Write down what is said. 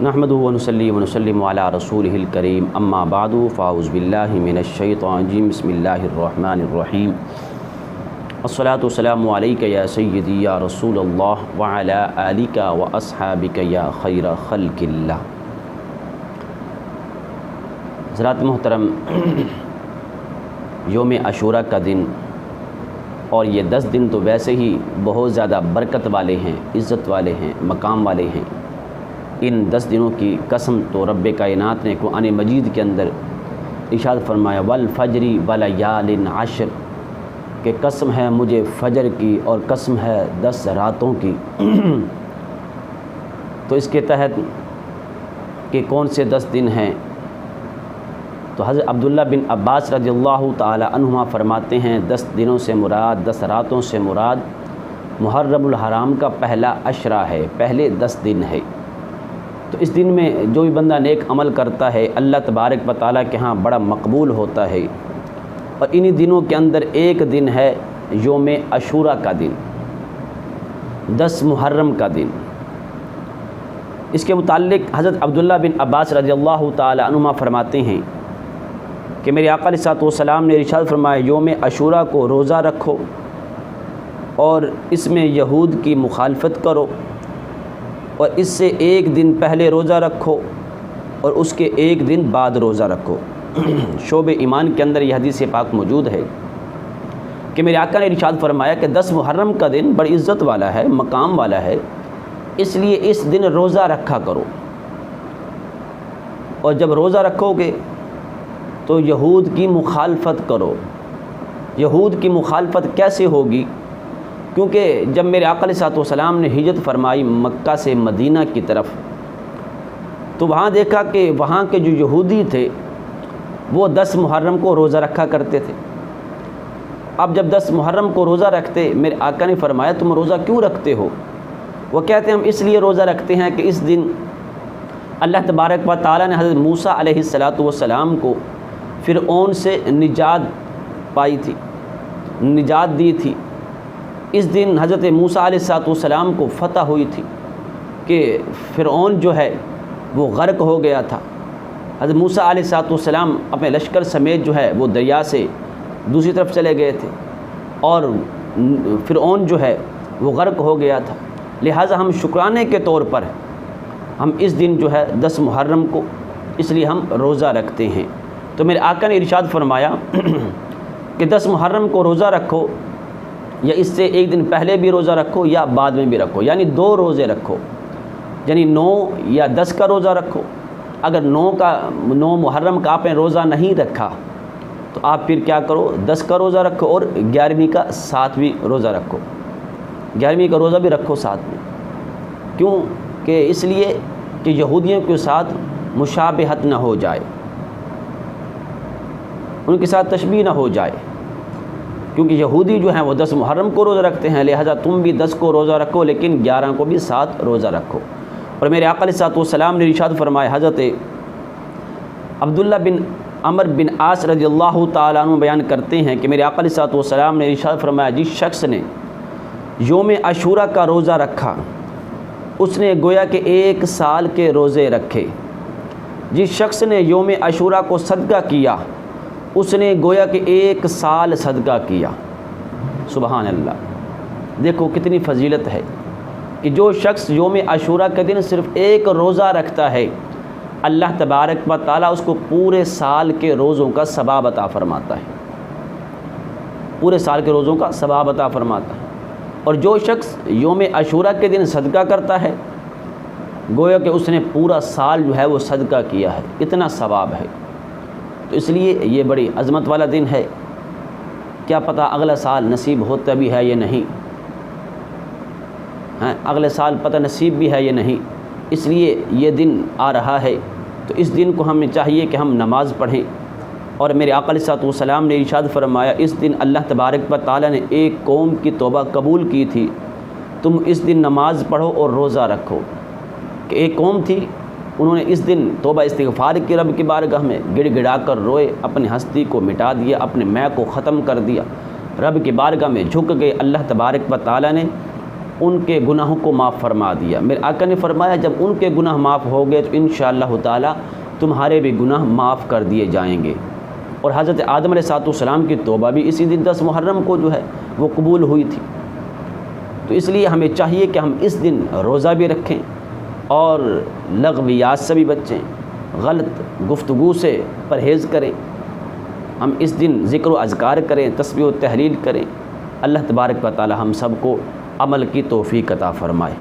نحمدہ ونصلی ونسلم علی رسولہ الکریم اما بعد فاعوذ باللہ من الشیطان الرجیم بسم اللہ الرحمن الرحیم الصلاۃ والسلام علیک یا سیدی یا رسول اللہ وعلی آلک واصحابک یا خیر خلق اللہ۔ حضرات محترم، یوم عاشوراء کا دن اور یہ 10 دن تو ویسے ہی بہت زیادہ برکت والے ہیں، عزت والے ہیں، مقام والے ہیں۔ ان 10 دنوں کی قسم تو رب کائنات نے قرآن مجید کے اندر ارشاد فرمایا والفجر ولیال عشر، کہ قسم ہے مجھے فجر کی اور قسم ہے 10 راتوں کی۔ تو اس کے تحت کہ کون سے 10 دن ہیں، تو حضرت عبداللہ بن عباس رضی اللہ تعالی عنہما فرماتے ہیں 10 دنوں سے مراد، 10 راتوں سے مراد محرم الحرام کا پہلا عشرہ ہے، پہلے 10 دن ہے۔ تو اس دن میں جو بھی بندہ نیک عمل کرتا ہے اللہ تبارک و تعالیٰ کے ہاں بڑا مقبول ہوتا ہے۔ اور انہی دنوں کے اندر ایک دن ہے یوم عاشوراء کا دن، 10 محرم کا دن۔ اس کے متعلق حضرت عبداللہ بن عباس رضی اللہ تعالی عنہما فرماتے ہیں کہ میرے آقا علیہ الصلوۃ والسلام نے ارشاد فرمایا یوم عاشوراء کو روزہ رکھو اور اس میں یہود کی مخالفت کرو، اور اس سے ایک دن پہلے روزہ رکھو اور اس کے ایک دن بعد روزہ رکھو۔ شعب ایمان کے اندر یہ حدیث پاک موجود ہے کہ میرے آقا نے ارشاد فرمایا کہ 10 محرم کا دن بڑی عزت والا ہے، مقام والا ہے، اس لیے اس دن روزہ رکھا کرو۔ اور جب روزہ رکھو گے تو یہود کی مخالفت کرو۔ یہود کی مخالفت کیسے ہوگی؟ کیونکہ جب میرے آقا علیہ الصلوۃ والسلام نے ہجرت فرمائی مکہ سے مدینہ کی طرف، تو وہاں دیکھا کہ وہاں کے جو یہودی تھے وہ 10 محرم کو روزہ رکھا کرتے تھے۔ اب جب 10 محرم کو روزہ رکھتے، میرے آقا نے فرمایا تم روزہ کیوں رکھتے ہو؟ وہ کہتے ہیں ہم اس لیے روزہ رکھتے ہیں کہ اس دن اللہ تبارک و تعالیٰ نے حضرت موسیٰ علیہ السلام کو فرعون سے نجات پائی تھی، نجات دی تھی۔ اس دن حضرت موسیٰ علیہ السلام کو فتح ہوئی تھی کہ فرعون جو ہے وہ غرق ہو گیا تھا۔ حضرت موسیٰ علیہ السلام اپنے لشکر سمیت جو ہے وہ دریا سے دوسری طرف چلے گئے تھے اور فرعون جو ہے وہ غرق ہو گیا تھا۔ لہٰذا ہم شکرانے کے طور پر ہم اس دن جو ہے 10 محرم کو اس لیے ہم روزہ رکھتے ہیں۔ تو میرے آقا نے ارشاد فرمایا کہ 10 محرم کو روزہ رکھو، یا اس سے ایک دن پہلے بھی روزہ رکھو یا بعد میں بھی رکھو، یعنی 2 روزے رکھو، یعنی 9 یا 10 کا روزہ رکھو۔ اگر 9 محرم کا آپ نے روزہ نہیں رکھا تو آپ پھر کیا کرو، 10 کا روزہ رکھو اور 11ویں کا ساتھ بھی روزہ رکھو، 11ویں کا روزہ بھی رکھو ساتھ میں۔ کیوں کہ اس لیے کہ یہودیوں کے ساتھ مشابہت نہ ہو جائے، ان کے ساتھ تشبیہ نہ ہو جائے، کیونکہ یہودی جو ہیں وہ 10 محرم کو روزہ رکھتے ہیں، لہذا تم بھی 10 کو روزہ رکھو لیکن 11 کو بھی ساتھ روزہ رکھو۔ اور میرے آقا علیہ الصلوۃ والسلام نے ارشاد فرمایا، حضرت عبداللہ بن عمر بن عاص رضی اللہ تعالیٰ عنہ بیان کرتے ہیں کہ میرے آقا علیہ الصلوۃ والسلام نے ارشاد فرمایا جس شخص نے یوم عاشوراء کا روزہ رکھا اس نے گویا کہ 1 سال کے روزے رکھے۔ جس شخص نے یوم عاشوراء کو صدقہ کیا اس نے گویا کہ 1 سال صدقہ کیا۔ سبحان اللہ، دیکھو کتنی فضیلت ہے کہ جو شخص یوم عاشوراء کے دن صرف 1 روزہ رکھتا ہے اللہ تبارک و تعالیٰ اس کو پورے سال کے روزوں کا ثواب عطا فرماتا ہے، پورے سال کے روزوں کا ثواب عطا فرماتا ہے۔ اور جو شخص یوم عاشوراء کے دن صدقہ کرتا ہے گویا کہ اس نے پورا سال جو ہے وہ صدقہ کیا ہے، اتنا ثواب ہے۔ تو اس لیے یہ بڑی عظمت والا دن ہے، کیا پتہ اگلا سال نصیب ہوتا بھی ہے یا نہیں، اگلے سال پتہ نصیب بھی ہے یا نہیں، اس لیے یہ دن آ رہا ہے۔ تو اس دن کو ہمیں چاہیے کہ ہم نماز پڑھیں۔ اور میرے آقا علیہ الصلوۃ والسلام نے ارشاد فرمایا اس دن اللہ تبارک و تعالیٰ نے ایک قوم کی توبہ قبول کی تھی، تم اس دن نماز پڑھو اور روزہ رکھو۔ کہ ایک قوم تھی، انہوں نے اس دن توبہ استغفار کی، رب کی بارگاہ میں گڑ گڑا کر روئے، اپنی ہستی کو مٹا دیا، اپنے میں کو ختم کر دیا، رب کی بارگاہ میں جھک گئے۔ اللہ تبارک و تعالیٰ نے ان کے گناہوں کو معاف فرما دیا۔ میرے آقا نے فرمایا جب ان کے گناہ معاف ہو گئے تو انشاءاللہ تعالی تمہارے بھی گناہ معاف کر دیے جائیں گے۔ اور حضرت آدم علیہ السلام کی توبہ بھی اسی دن 10 محرم کو جو ہے وہ قبول ہوئی تھی۔ تو اس لیے ہمیں چاہیے کہ ہم اس دن روزہ بھی رکھیں اور لغویات سے بھی بچیں، غلط گفتگو سے پرہیز کریں، ہم اس دن ذکر و اذکار کریں، تسبیح و تحلیل کریں۔ اللہ تبارک و تعالی ہم سب کو عمل کی توفیق عطا فرمائے۔